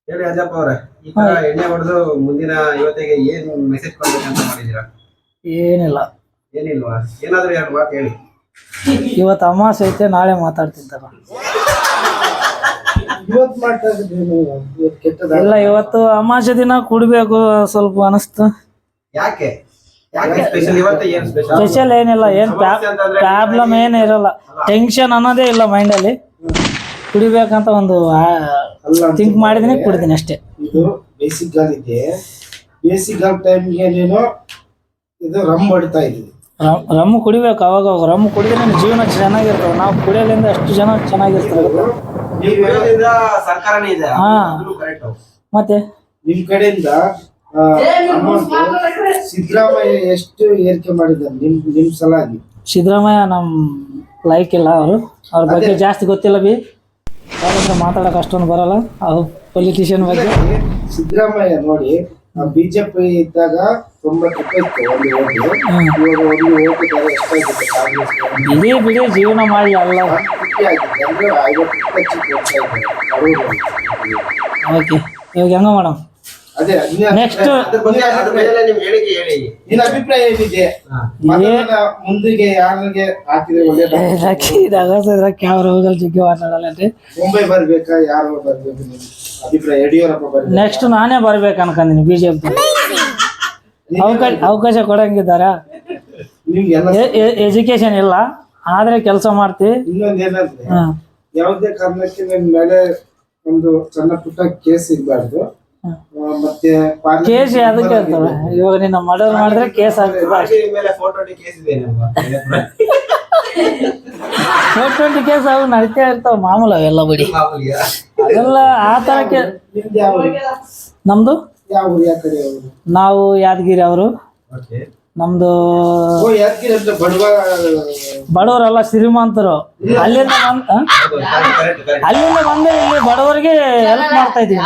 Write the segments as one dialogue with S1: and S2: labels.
S1: ಹೇಳಿ ಅಜ್ಜಪ್ಪ ಅವ್ರೆ, ಈ ತರ ಎಣ್ಣೆ ಹೊಡೆದು ಮುಂದಿನ ಯುವತೆಗೆ ಏನ್ ಮೆಸೇಜ್ ಕೊಡ್ಬೇಕಂತ ಮಾಡಿದೀರಾ?
S2: ಏನಿಲ್ಲ,
S1: ಏನಿಲ್ವಾ? ಏನಾದ್ರೂ ಎರಡು ಮಾತು ಹೇಳಿ.
S2: ಇವತ್ತು ಅಮಾವಾಸ್ಯೆ ಐತೆ, ನಾಳೆ ಮಾತಾಡ್ತಿದ್ದಾರ. ಇಲ್ಲ, ಇವತ್ತು ಅಮಾವಾಸ್ಯೆ ದಿನ ಕುಡಿಬೇಕು ಸ್ವಲ್ಪ ಅನಿಸ್ತು.
S1: ಯಾಕೆ ಯಾಕೆ ಸ್ಪೆಷಲ್? ಇವತ್ತು ಏನ್
S2: ಸ್ಪೆಷಲ್ ಏನಿಲ್ಲ, ಏನ್ ಪ್ರಾಬ್ಲಮ್ ಏನು ಇರಲ್ಲ, ಟೆನ್ಷನ್ ಅನ್ನೋದೇ ಇಲ್ಲ ಮೈಂಡಲ್ಲಿ. ಕುಡಿಬೇಕಂತ ಒಂದು ಥಿಂಕ್ ಮಾಡಿದೀನಿ, ಕುಡಿದೀನಿ ಅಷ್ಟೇ.
S3: ಇದು ಬೇಸಿಕ್ ಗಾಲ್ ಇದೆ. ಬೇಸಿಕ್ ಗಾಲ್ ಟೈಮ್ಗೆ ನೀನು ಇದು ರಮ್ ಹೊಡಿತಾ ಇದ್ದೀವಿ.
S2: ರಮ್ಮು ಕುಡಿಬೇಕು, ಅವಾಗ ರಮ್ಮು ಕುಡಿದ್ರೆ ಜೀವನ ಚೆನ್ನಾಗಿರ್ತದೆ. ನಾವು ಕುಡಿಯೋದ್ರಿಂದ ಅಷ್ಟು ಜನ ಚೆನ್ನಾಗಿರ್ತಾರೆ.
S1: ಸರ್ಕಾರನೇ ಇದೆ.
S2: ಹಾ, ಮತ್ತೆ
S3: ನಿಮ್ ಕಡೆಯಿಂದ ಸಿದ್ದರಾಮಯ್ಯ ಎಷ್ಟು ಏರಿಕೆ ಮಾಡಿದ್ದಾರೆ ನಿಮ್ ಸಲಾಗಿ?
S2: ಸಿದ್ದರಾಮಯ್ಯ ನಮ್ ಲೈಕ್ ಇಲ್ಲ, ಅವ್ರ ಬಗ್ಗೆ ಜಾಸ್ತಿ ಗೊತ್ತಿಲ್ಲ ಬಿ. ಯಾಕಂದ್ರೆ ಮಾತಾಡಕ್ ಅಷ್ಟೊಂದು ಬರಲ್ಲ ಅವ್ರು ಪೊಲಿಟಿಷಿಯನ್ ಬಗ್ಗೆ.
S3: ಸಿದ್ದರಾಮಯ್ಯ ನೋಡಿ, ಬಿಜೆಪಿ ಇದ್ದಾಗ 90
S2: ಇಡೀ ಬಿಡಿ ಜೀವನ ಮಾಡಿ ಅಲ್ಲ. ಓಕೆ, ಇವಾಗ ಹೆಂಗ ಮೇಡಮ್? ನೆಕ್ಸ್ಟ್
S3: ನಿನ್ನ ಅಭಿಪ್ರಾಯ ಏನಿದೆ? ಮುಂದಿಗೆ ಯಾರಿಗೆ ಹಾಕಿದ್ರೆ ಒಳ್ಳೆ
S2: ಕ್ಯಾಮ್ರ ಹೋಗಲ್ ಜಿಗ್ಗಿ ಮಾತಾಡಲ್ಲ.
S3: ಮುಂಬೈ ಬರ್ಬೇಕಾ, ಯಾರು ಬರ್ಬೇಕು? ಅಭಿಪ್ರಾಯ ಯಡಿಯೂರಪ್ಪ ಬರ್ಬೇಕು?
S2: ನೆಕ್ಸ್ಟ್ ನಾನೇ ಬರ್ಬೇಕು ಅನ್ಕೊಂಡಿನಿ ಬಿಜೆಪಿ. ಅವಕಾಶ ಕೊಡಂಗಿದ್ದಾರ? ಎಜುಕೇಶನ್ ಇಲ್ಲ, ಆದ್ರೆ ಕೆಲಸ ಮಾಡ್ತೀವಿ.
S3: ಇನ್ನೊಂದೇನಂದ್ರೆ, ಯಾವುದೇ ಕಾರಣಕ್ಕೆ ನನ್ನ ಮೇಲೆ ಒಂದು ಸಣ್ಣ ಪುಟ್ಟ ಕೇಸ್ ಇರಬಾರ್ದು. ಮತ್ತೆ
S2: ಕೇಸ್ ಅದಕ್ಕೆ ಇರ್ತವೆ. ಇವಾಗ ನಿನ್ನ ಮರ್ಡರ್ ಮಾಡಿದ್ರೆ ಕೇಸ್ ಆಗ್ತದೆ. 420 ಕೇಸ್ ಅವು ನಡೀತಾ ಇರ್ತಾವ, ಮಾಮೂಲು ಅವೆಲ್ಲ ಬಿಡಿ. ಅದೆಲ್ಲ ಆ ತರಕ್ಕೆ. ನಮ್ದು ನಾವು ಯಾದಗಿರಿ, ಅವರು ನಮ್ದು ಬಡವರಲ್ಲ, ಶ್ರೀಮಂತರು. ಅಲ್ಲಿಂದ ಬಂದು ಇಲ್ಲಿ ಬಡವರಿಗೆ ಹೆಲ್ಪ್ ಮಾಡ್ತಾ ಇದೀವಿ.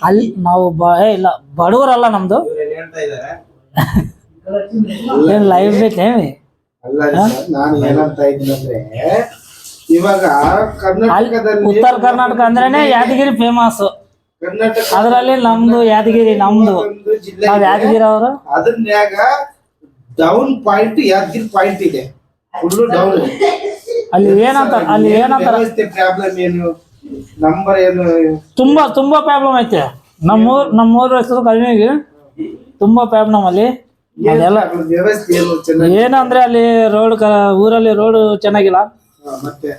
S2: ಅಲ್ಲಿ ನಾವು ಇಲ್ಲ, ಬಡವರಲ್ಲ ನಮ್ದು. ಏನ್ ಲೈವ್ ಬೇಕೇವಿ?
S3: ನಾನು ಏನಂತ ಇದ್ದೀನಿ ಅಂದ್ರೆ, ಇವಾಗ
S2: ಉತ್ತರ ಕರ್ನಾಟಕ ಅಂದ್ರೇನೆ ಯಾದಗಿರಿ ಫೇಮಸ್. ಅದ್ರಲ್ಲಿ ನಮ್ದು ಯಾದಗಿರಿ, ನಾವ್ ಯಾದಗಿರಿ ಅವರು.
S3: ಅದನ್ಯಾಗ ಡೌನ್ ಪಾಯಿಂಟ್ ಯಾದಗಿರಿ ಪಾಯಿಂಟ್ ಇದೆ, ಫುಲ್ ಡೌನ್.
S2: ಅಲ್ಲಿ ಏನಂತಾರ
S3: ಪ್ರಾಬ್ಲಮ್ ಏನು, ನಂಬರ್ ಏನು?
S2: ತುಂಬಾ ಪ್ರಾಬ್ಲಮ್ ಐತೆ. ನಮ್ಮೂರ್ ಹೆಸರು ಕಲ್ಮಿಗೆ ತುಂಬಾ ಪ್ರಾಬ್ಲಮ್. ಅಲ್ಲಿ ಅದೆಲ್ಲ ಏನಂದ್ರೆ ಅಲ್ಲಿ ಊರಲ್ಲಿ ರೋಡ್ ಚೆನ್ನಾಗಿಲ್ಲ.
S3: ಮತ್ತೆ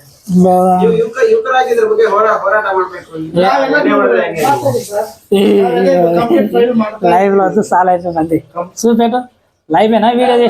S2: ಲೈವ್ ಅದು ಸಾಲ ಆಯ್ತು ನಂದಿ. ಸೂಪೇಟು ಲೈವ್ ಏನಾ ವಿಡಿಯೋ